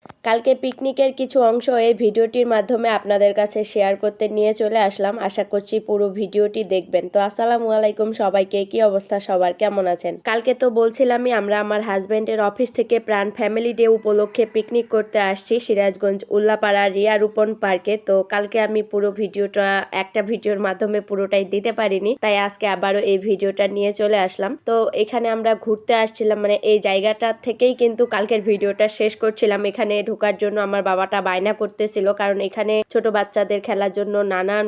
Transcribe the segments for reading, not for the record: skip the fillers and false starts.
কালকে পিকনিকের কিছু অংশ এই ভিডিওটির মাধ্যমে আপনাদের কাছে শেয়ার করতে নিয়ে চলে আসলাম। আশা করছি পুরো ভিডিওটি দেখবেন। তো আসসালামু আলাইকুম সবাইকে, কি অবস্থা সবার, কেমন আছেন? কালকে তো বলছিলামই আমরা আমার হাজবেন্ডের অফিস থেকে প্রাণ ফ্যামিলি ডে উপলক্ষে পিকনিক করতে আসছি সিরাজগঞ্জ উল্লাপাড়া রিয়া রূপন পার্কে। তো কালকে আমি পুরো ভিডিওটা একটা ভিডিওর মাধ্যমে পুরোটাই দিতে পারিনি, তাই আজকে আবারও এই ভিডিওটা নিয়ে চলে আসলাম। তো এখানে আমরা ঘুরতে আসছিলাম, মানে এই জায়গাটা থেকেই কিন্তু কালকের ভিডিওটা শেষ করছিলাম। এখানে ঢোকার জন্য আমার বাবাটা বায়না করতেছিল, কারণ এখানে ছোট বাচ্চাদের খেলার জন্য নানান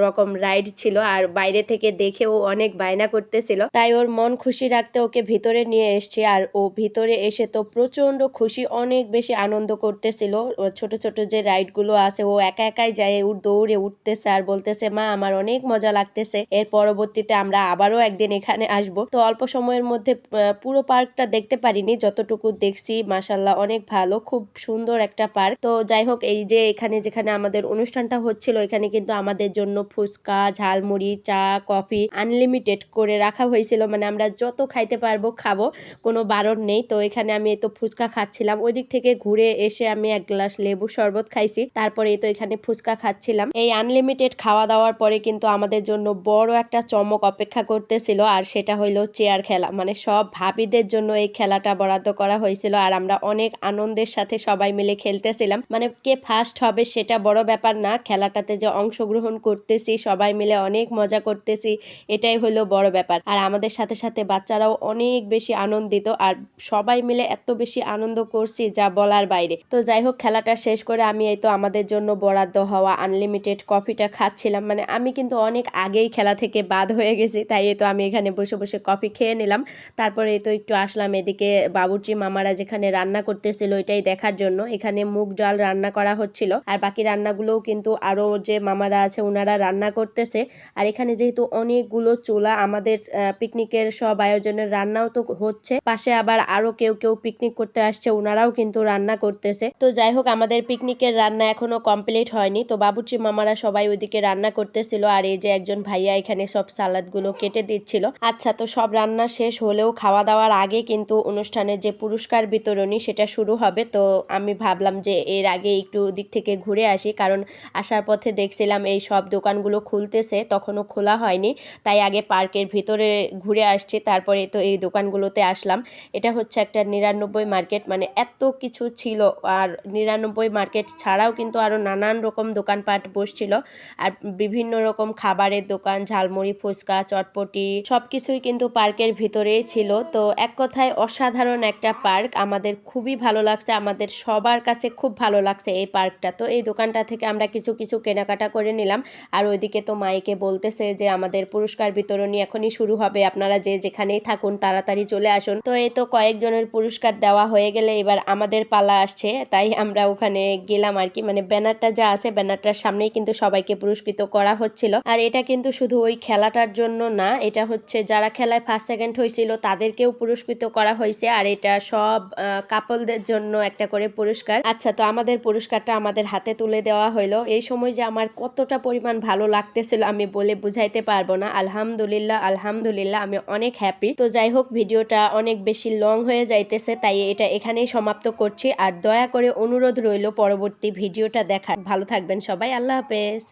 রকম রাইড ছিল আর বাইরে থেকে দেখেও অনেক বায়না করতেছিল। তাই ওর মন খুশি রাখতে ওকে ভিতরে নিয়ে এসছি। আর ও ভিতরে এসে তো প্রচন্ড খুশি, অনেক বেশি আনন্দ করতেছিল। ছোট ছোট যে রাইড গুলো আছে ও একা একাই যায়, দৌড়ে উঠতেছে আর বলতেছে মা আমার অনেক মজা লাগতেছে। এর পরবর্তীতে আমরা আবারও একদিন এখানে আসব। তো অল্প সময়ের মধ্যে পুরো পার্কটা দেখতে পারিনি, যতটুকু দেখছি মাশাল্লাহ অনেক ভালো, খুব সুন্দর একটা পার্ক। তো যাই হোক, এই যে এখানে যেখানে আমাদের অনুষ্ঠানটা হচ্ছিল এখানে কিন্তু আমাদের জন্য ফুচকা, ঝালমুড়ি, চা, কফি আনলিমিটেড করে রাখা হয়েছিল, মানে আমরা যত খাইতে পারবো খাবো, কোনো বারণ নেই। তো এখানে আমি তো ফুচকা খাচ্ছিলাম, ওই দিক থেকে ঘুরে এসে আমি এক গ্লাস লেবু শরবত খাইছি, তারপরে তো এখানে ফুচকা খাচ্ছিলাম। এই আনলিমিটেড খাওয়া দাওয়ার পরে কিন্তু আমাদের জন্য বড় একটা চমক অপেক্ষা করতেছিল, আর সেটা হইলো চেয়ার খেলা। মানে সব ভাবিদের জন্য এই খেলাটা বরাদ্দ করা হয়েছিল আর আমরা অনেক আনন্দের সাথে সবাই মিলে খেলতেছিলাম। মানে কে ফার্স্ট হবে সেটা বড় ব্যাপার না, খেলাটাতে যে অংশগ্রহণ করতেছি সবাই মিলে অনেক মজা করতেছি এটাই হলো বড় ব্যাপার। আর আমাদের সাথে সাথে বাচ্চারাও অনেক বেশি আনন্দিত, আর সবাই মিলে এত বেশি আনন্দ করছি যা বলার বাইরে। তো যাই হোক, খেলাটা শেষ করে আমি এই তো আমাদের জন্য বরাদ্দ হওয়া আনলিমিটেড কফিটা খাচ্ছিলাম। মানে আমি কিন্তু অনেক আগেই খেলা থেকে বাদ হয়ে গেছি, তাই এই তো আমি এখানে বসে বসে কফি খেয়ে নিলাম। তারপরে এই তো একটু আসলাম এদিকে বাবুর্চি মামারা যেখানে রান্না করতেছিল এটাই দেখার জন্য। এখানে মুগ ডাল রান্না করা হচ্ছিল, আর বাকি রান্নাগুলোও কিন্তু আরো যে মামারা আছে ওনারা রান্না করতেছে। আর এখানে যেহেতু অনেকগুলো চুলা, আমাদের পিকনিকের সব আয়োজনের রান্নাও তো হচ্ছে, পাশে আবার আরো কেউ কেউ পিকনিক করতে আসছে ওনারাও কিন্তু রান্না করতেছে। তো যাই হোক, আমাদের পিকনিকের রান্না এখনো কমপ্লিট হয়নি, তো বাবুর্চি মামারা সবাই ওইদিকে রান্না করতেছিল আর এই যে একজন ভাইয়া এখানে সব সালাদ গুলো কেটে দিচ্ছিল। আচ্ছা, তো সব রান্না শেষ হলেও খাওয়া দাওয়ার আগে কিন্তু অনুষ্ঠানের যে পুরস্কার বিতরণী সেটা শুরু হবে। তো আমি ভাবলাম যে এর আগে একটু দিক থেকে ঘুরে আসি, কারণ আসার পথে দেখছিলাম এই সব দোকানগুলো খুলতেছে, তখনও খোলা হয়নি, তাই আগে পার্কের ভিতরে ঘুরে আসছি, তারপরে তো এই দোকানগুলোতে আসলাম। এটা হচ্ছে একটা 99 মার্কেট, মানে এত কিছু ছিল। আর 99 মার্কেট ছাড়াও কিন্তু আরো নানান রকম দোকানপাট বসছিল, আর বিভিন্ন রকম খাবারের দোকান, ঝালমুড়ি, ফুচকা, চটপটি সবকিছুই কিন্তু পার্কের ভিতরেই ছিল। তো এক কথায় অসাধারণ একটা পার্ক, আমাদের খুবই ভালো লাগছে, আমাদের সবার কাছে খুব ভালো লাগছে এই পার্কটা। তো এই দোকানটা থেকে আমরা কিছু কিছু কেনাকাটা করে নিলাম। আর ওইদিকে তো মাইকে বলতেছে যে আমাদের পুরস্কার বিতরণী এখনই শুরু হবে, আপনারা যে যেখানেই থাকুন তাড়াতাড়ি চলে আসুন। তো এই তো কয়েকজনের পুরস্কার দেওয়া হয়ে গেলে এবার আমাদের পালা আসছে, তাই আমরা ওখানে গেলাম আর কি। মানে ব্যানারটা যা আছে ব্যানারটার সামনেই কিন্তু সবাইকে পুরস্কৃত করা হচ্ছিল। আর এটা কিন্তু শুধু ওই খেলাটার জন্য না, এটা হচ্ছে যারা খেলায় ফার্স্ট সেকেন্ড হয়েছিল তাদেরকেও পুরস্কৃত করা হয়েছে, আর এটা সব কাপলদের জন্য একটা করে পুরস্কার। আচ্ছা, তো আমাদের পুরস্কারটা আমাদের হাতে তুলে দেওয়া হলো। এই সময় যে আমার কতটা পরিমাণ ভালো লাগতেছিল আমি বলে বুঝাইতে পারবো না। আলহামদুলিল্লাহ আলহামদুলিল্লাহ, আমি অনেক হ্যাপি। তো যাই হোক, ভিডিওটা অনেক বেশি লং হয়ে যাইতেছে, তাই এটা এখানেই সমাপ্ত করছি। আর দয়া করে অনুরোধ রইল পরবর্তী ভিডিওটা দেখার। ভালো থাকবেন সবাই, আল্লাহ হাফেজ।